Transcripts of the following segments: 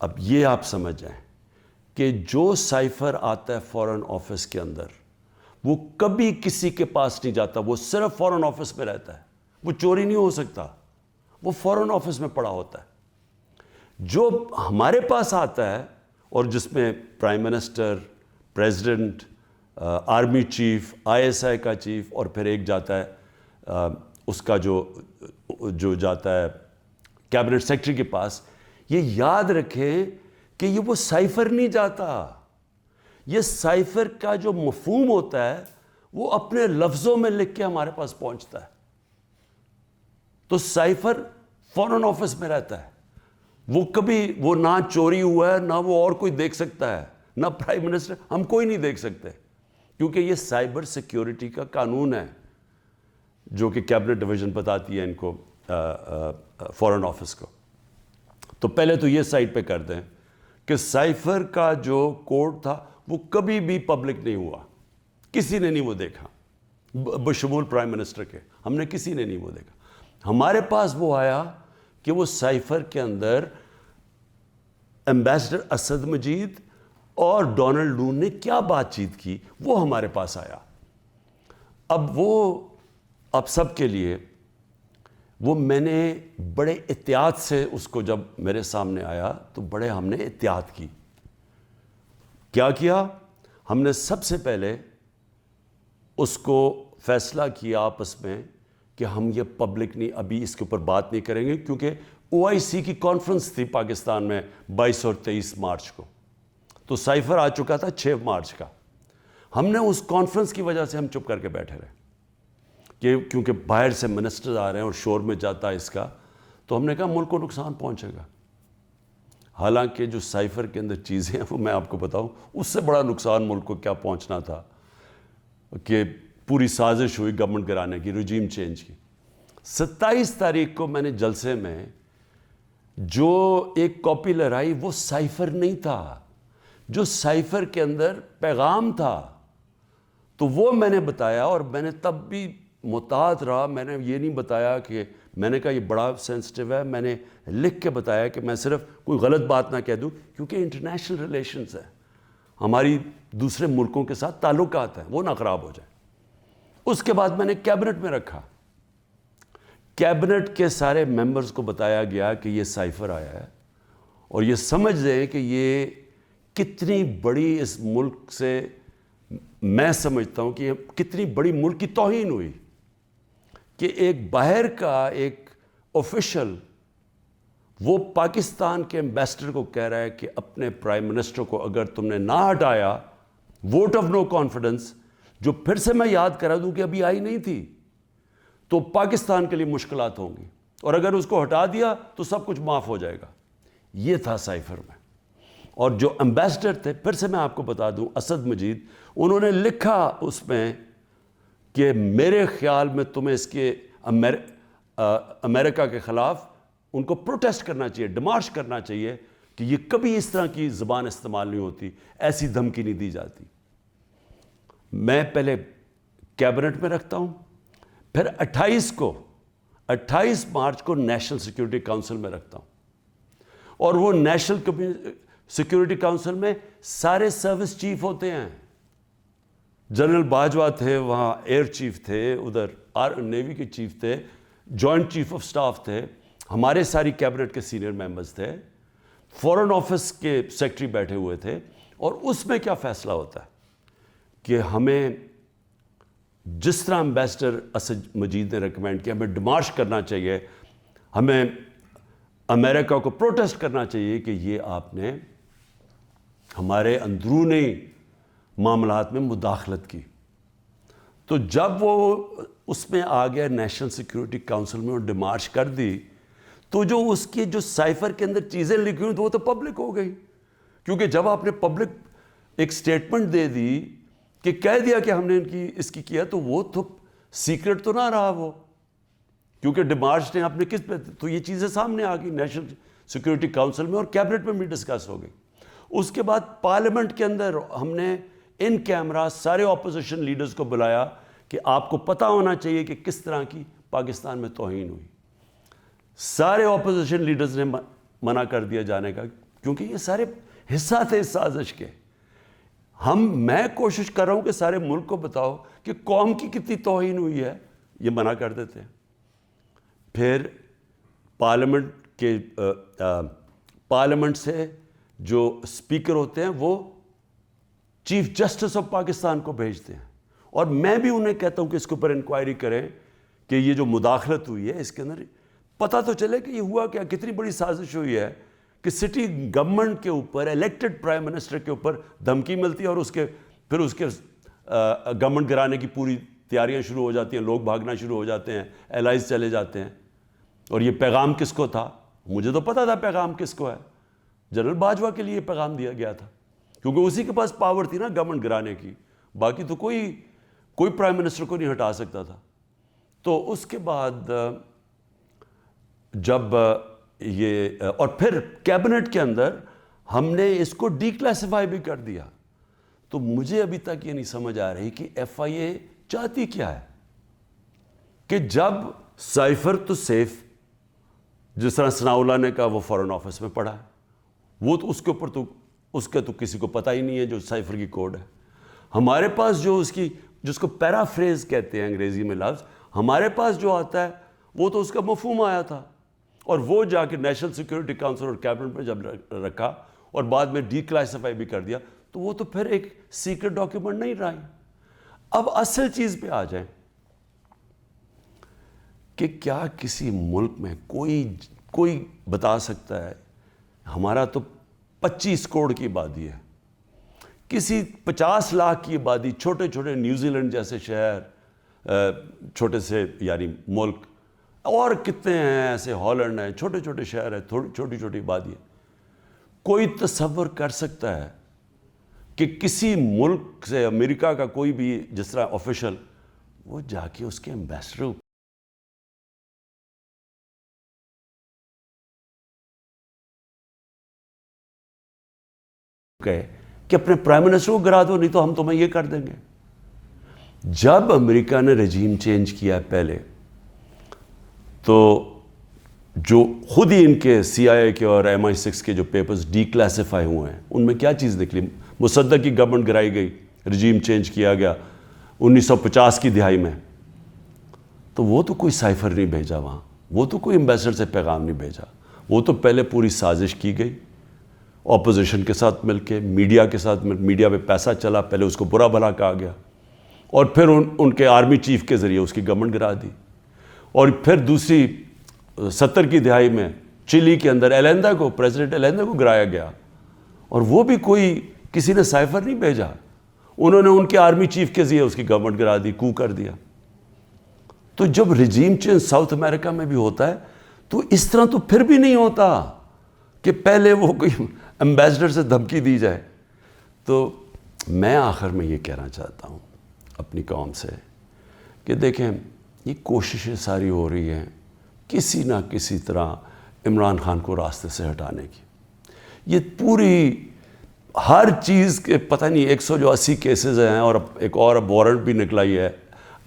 اب یہ آپ سمجھ جائیں کہ جو سائفر آتا ہے فورن آفس کے اندر وہ کبھی کسی کے پاس نہیں جاتا, وہ صرف فورن آفس میں رہتا ہے, وہ چوری نہیں ہو سکتا, وہ فورن آفس میں پڑا ہوتا ہے. جو ہمارے پاس آتا ہے اور جس میں prime minister, president, army chief, ISI کا چیف, اور پھر ایک جاتا ہے اس کا جو جاتا ہے کیبنٹ سیکرٹری کے پاس, یہ یاد رکھیں کہ یہ وہ سائفر نہیں جاتا. یہ سائفر کا جو مفہوم ہوتا ہے وہ اپنے لفظوں میں لکھ کے ہمارے پاس پہنچتا ہے. تو سائفر فورن آفس میں رہتا ہے, وہ کبھی وہ نہ چوری ہوا ہے, نہ وہ اور کوئی دیکھ سکتا ہے, نہ پرائم منسٹر, ہم کوئی نہیں دیکھ سکتے, کیونکہ یہ سائبر سیکیورٹی کا قانون ہے جو کہ کیبنٹ ڈویژن بتاتی ہے ان کو, فورن آفس کو. تو پہلے تو یہ سائٹ پہ کر دیں کہ سائفر کا جو کوڈ تھا وہ کبھی بھی پبلک نہیں ہوا, کسی نے نہیں وہ دیکھا, بشمول پرائم منسٹر کے, ہم نے کسی نے نہیں وہ دیکھا. ہمارے پاس وہ آیا کہ وہ سائفر کے اندر ایمبیسڈر اسد مجید اور ڈونلڈ نون نے کیا بات چیت کی, وہ ہمارے پاس آیا. اب سب کے لیے وہ میں نے بڑے احتیاط سے اس کو جب میرے سامنے آیا تو بڑے ہم نے احتیاط کی. کیا کیا ہم نے؟ سب سے پہلے اس کو فیصلہ کیا آپس میں کہ ہم یہ پبلک نہیں, ابھی اس کے اوپر بات نہیں کریں گے, کیونکہ OIC کی کانفرنس تھی پاکستان میں 22 اور 23 مارچ کو, تو سائفر آ چکا تھا 6 مارچ کا. ہم نے اس کانفرنس کی وجہ سے ہم چپ کر کے بیٹھے رہے کیونکہ باہر سے منسٹر آ رہے ہیں اور شور میں جاتا ہے اس کا, تو ہم نے کہا ملک کو نقصان پہنچے گا. حالانکہ جو سائفر کے اندر چیزیں ہیں وہ میں آپ کو بتاؤں, اس سے بڑا نقصان ملک کو کیا پہنچنا تھا کہ پوری سازش ہوئی گورنمنٹ گرانے کی, رجیم چینج کی. 27 تاریخ کو میں نے جلسے میں جو ایک کاپی لہرائی وہ سائفر نہیں تھا, جو سائفر کے اندر پیغام تھا, تو وہ میں نے بتایا. اور میں نے تب بھی محتاط رہا, میں نے یہ نہیں بتایا کہ میں نے کہا یہ بڑا سینسٹیو ہے, میں نے لکھ کے بتایا کہ میں صرف کوئی غلط بات نہ کہہ دوں, کیونکہ انٹرنیشنل ریلیشنز ہیں, ہماری دوسرے ملکوں کے ساتھ تعلقات ہیں, وہ نہ خراب ہو جائیں. اس کے بعد میں نے کیبنٹ میں رکھا, کیبنٹ کے سارے ممبرز کو بتایا گیا کہ یہ سائفر آیا ہے, اور یہ سمجھ لیں کہ یہ کتنی بڑی اس ملک سے, میں سمجھتا ہوں کہ یہ کتنی بڑی ملک کی توہین ہوئی کہ ایک باہر کا ایک آفیشل وہ پاکستان کے ایمبیسڈر کو کہہ رہا ہے کہ اپنے پرائم منسٹر کو اگر تم نے نہ ہٹایا, ووٹ آف نو کانفیڈنس, جو پھر سے میں یاد کرا دوں کہ ابھی آئی نہیں تھی, تو پاکستان کے لیے مشکلات ہوں گی, اور اگر اس کو ہٹا دیا تو سب کچھ معاف ہو جائے گا. یہ تھا سائفر میں. اور جو ایمبیسڈر تھے, پھر سے میں آپ کو بتا دوں, اسد مجید, انہوں نے لکھا اس میں کہ میرے خیال میں تمہیں اس کے امریکہ کے خلاف ان کو پروٹیسٹ کرنا چاہیے, ڈیمارش کرنا چاہیے کہ یہ کبھی اس طرح کی زبان استعمال نہیں ہوتی, ایسی دھمکی نہیں دی جاتی. میں پہلے کیبنٹ میں رکھتا ہوں, پھر 28 مارچ کو نیشنل سیکیورٹی کاؤنسل میں رکھتا ہوں, اور وہ نیشنل سیکیورٹی کاؤنسل میں سارے سروس چیف ہوتے ہیں. جنرل باجوہ تھے وہاں, ایئر چیف تھے ادھر, نیوی کے چیف تھے, جوائنٹ چیف آف سٹاف تھے, ہمارے ساری کیبنٹ کے سینئر ممبرز تھے, فورن آفس کے سیکرٹری بیٹھے ہوئے تھے. اور اس میں کیا فیصلہ ہوتا ہے کہ ہمیں جس طرح ایمبیسڈر اسد مجید نے ریکمینڈ کیا, ہمیں ڈیمارش کرنا چاہیے, ہمیں امریکہ کو پروٹیسٹ کرنا چاہیے کہ یہ آپ نے ہمارے اندرونی معاملات میں مداخلت کی. تو جب وہ اس میں آ گیا نیشنل سیکیورٹی کاؤنسل میں اور ڈیمارش کر دی, تو جو اس کی جو سائفر کے اندر چیزیں لکھی ہوئی تو وہ تو پبلک ہو گئی, کیونکہ جب آپ نے پبلک ایک سٹیٹمنٹ دے دی کہ کہہ دیا کہ ہم نے اس کی کیا, تو وہ تو سیکرٹ تو نہ رہا وہ, کیونکہ ڈیمارش نے اپنے کس پہ, تو یہ چیزیں سامنے آ گئی نیشنل سیکیورٹی کاؤنسل میں, اور کیبنٹ میں بھی ڈسکس ہو گئی. اس کے بعد پارلیمنٹ کے اندر ہم نے ان کیمرہ سارے اپوزیشن لیڈرز کو بلایا کہ آپ کو پتہ ہونا چاہیے کہ کس طرح کی پاکستان میں توہین ہوئی. سارے اپوزیشن لیڈرز نے منع کر دیا جانے کا, کیونکہ یہ سارے حصہ تھے اس سازش کے. میں کوشش کر رہا ہوں کہ سارے ملک کو بتاؤ کہ قوم کی کتنی توہین ہوئی ہے, یہ منع کر دیتے ہیں. پھر پارلیمنٹ سے جو اسپیکر ہوتے ہیں وہ چیف جسٹس آف پاکستان کو بھیجتے ہیں, اور میں بھی انہیں کہتا ہوں کہ اس کے اوپر انکوائری کریں کہ یہ جو مداخلت ہوئی ہے اس کے اندر پتہ تو چلے کہ یہ ہوا کیا, کتنی بڑی سازش ہوئی ہے کہ سٹی گورنمنٹ کے اوپر, الیکٹڈ پرائم منسٹر کے اوپر دھمکی ملتی ہے, اور پھر اس کے گورنمنٹ گرانے کی پوری تیاریاں شروع ہو جاتی ہیں, لوگ بھاگنا شروع ہو جاتے ہیں, الائز چلے جاتے ہیں. اور یہ پیغام کس کو تھا؟ مجھے تو پتہ تھا پیغام کس کو ہے. جنرل باجوہ کے لیے پیغام دیا گیا تھا, کیونکہ اسی کے پاس پاور تھی نا گورنمنٹ گرانے کی, باقی تو کوئی پرائم منسٹر کو نہیں ہٹا سکتا تھا. تو اس کے بعد جب یہ, اور پھر کیبنٹ کے اندر ہم نے اس کو ڈی کلاسیفائی بھی کر دیا. تو مجھے ابھی تک یہ نہیں سمجھ آ رہی کہ ایف آئی اے چاہتی کیا ہے, کہ جب سائفر تو سیف, جس طرح ثناء اللہ نے کہا وہ فارن آفس میں پڑا ہے, وہ تو اس کے اوپر تو اس کا تو کسی کو پتہ ہی نہیں ہے جو سائفر کی کوڈ ہے. ہمارے پاس جو جس کو پیرافریز کہتے ہیں انگریزی میں لفظ, ہمارے پاس جو آتا ہے وہ تو اس کا مفہوم آیا تھا, اور وہ جا کے نیشنل سیکورٹی کاؤنسل اور کیبنٹ میں جب رکھا اور بعد میں ڈی کلاسیفائی بھی کر دیا, تو وہ تو پھر ایک سیکرٹ ڈاکیومنٹ نہیں رہا. اب اصل چیز پہ آ جائیں کہ کیا کسی ملک میں کوئی بتا سکتا ہے, ہمارا تو 25 کروڑ کی آبادی ہے, کسی 50 لاکھ کی آبادی, چھوٹے چھوٹے نیوزی لینڈ جیسے شہر, چھوٹے سے یعنی ملک, اور کتنے ہیں ایسے, ہالینڈ ہیں, چھوٹے چھوٹے شہر ہیں, چھوٹی چھوٹی آبادی ہے. کوئی تصور کر سکتا ہے کہ کسی ملک سے, امریکہ کا کوئی بھی جس طرح آفیشل, وہ جا کے اس کے ایمبیسڈر کہے کہ اپنے پرائم منسٹر کو گرا دو, نہیں تو ہم تمہیں یہ کر دیں گے. جب امریکہ نے رجیم چینج کیا پہلے, تو جو خود ہی ان کے سی آئی اے کے اور MI6 کے جو پیپرز ڈی کلاسیفائی ہوئے ہیں, ان میں کیا چیز نکلی؟ مصدق کی گورنمنٹ گرائی گئی, رجیم چینج کیا گیا 1950 کی دہائی میں. تو وہ تو کوئی سائفر نہیں بھیجا وہاں, وہ تو کوئی ایمبیسڈر سے پیغام نہیں بھیجا, وہ تو پہلے پوری سازش کی گئی اپوزیشن کے ساتھ مل کے, میڈیا کے ساتھ میڈیا پہ پیسہ چلا, پہلے اس کو برا بھلا کہا گیا, اور پھر ان کے آرمی چیف کے ذریعے اس کی گورنمنٹ گرا دی. اور پھر دوسری 70 کی دہائی میں چلی کے اندر ایلیندا کو, پریزیڈنٹ ایلیندا کو گرایا گیا, اور وہ بھی کسی نے سائفر نہیں بھیجا, انہوں نے ان کے آرمی چیف کے ذریعے اس کی گورنمنٹ گرا دی, کو کر دیا. تو جب رجیم چینج ساؤتھ امریکہ میں بھی ہوتا ہے تو اس طرح تو پھر بھی نہیں ہوتا کہ پہلے وہ کوئی ایمبیسڈر سے دھمکی دی جائے. تو میں آخر میں یہ کہنا چاہتا ہوں اپنی قوم سے کہ دیکھیں, یہ کوششیں ساری ہو رہی ہیں کسی نہ کسی طرح عمران خان کو راستے سے ہٹانے کی. یہ پوری ہر چیز کے پتہ نہیں 180 کیسز ہیں, اور ایک اور وارنٹ بھی نکلا ہی ہے.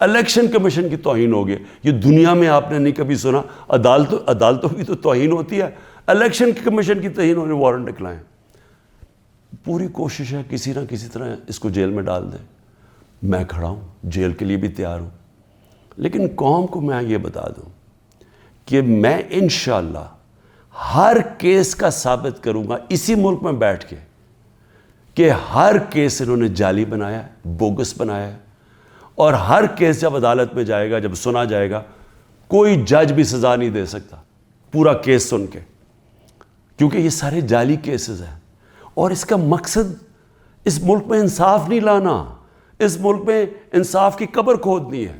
الیکشن کمیشن کی توہین ہوگی, یہ دنیا میں آپ نے نہیں کبھی سنا. عدالتوں کی تو توہین ہوتی ہے, الیکشن کمیشن کی توہین ہونے وارنٹ نکلائیں. پوری کوشش ہے کسی نہ کسی طرح اس کو جیل میں ڈال دیں. میں کھڑا ہوں, جیل کے لیے بھی تیار ہوں, لیکن قوم کو میں یہ بتا دوں کہ میں انشاءاللہ ہر کیس کا ثابت کروں گا اسی ملک میں بیٹھ کے کہ ہر کیس انہوں نے جعلی بنایا ہے, بوگس بنایا ہے, اور ہر کیس جب عدالت میں جائے گا, جب سنا جائے گا, کوئی جج بھی سزا نہیں دے سکتا پورا کیس سن کے, کیونکہ یہ سارے جعلی کیسز ہیں. اور اس کا مقصد اس ملک میں انصاف نہیں لانا, اس ملک میں انصاف کی قبر کھودنی ہے,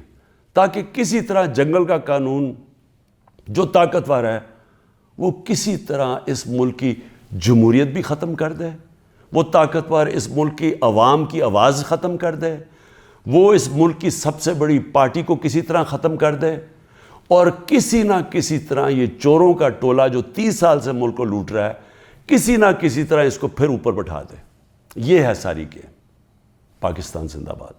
تاکہ کسی طرح جنگل کا قانون جو طاقتور ہے وہ کسی طرح اس ملک کی جمہوریت بھی ختم کر دے, وہ طاقتور اس ملک کی عوام کی آواز ختم کر دے, وہ اس ملک کی سب سے بڑی پارٹی کو کسی طرح ختم کر دے, اور کسی نہ کسی طرح یہ چوروں کا ٹولہ جو 30 سال سے ملک کو لوٹ رہا ہے, کسی نہ کسی طرح اس کو پھر اوپر بٹھا دے. یہ ہے ساری گیم. پاکستان زندہ باد.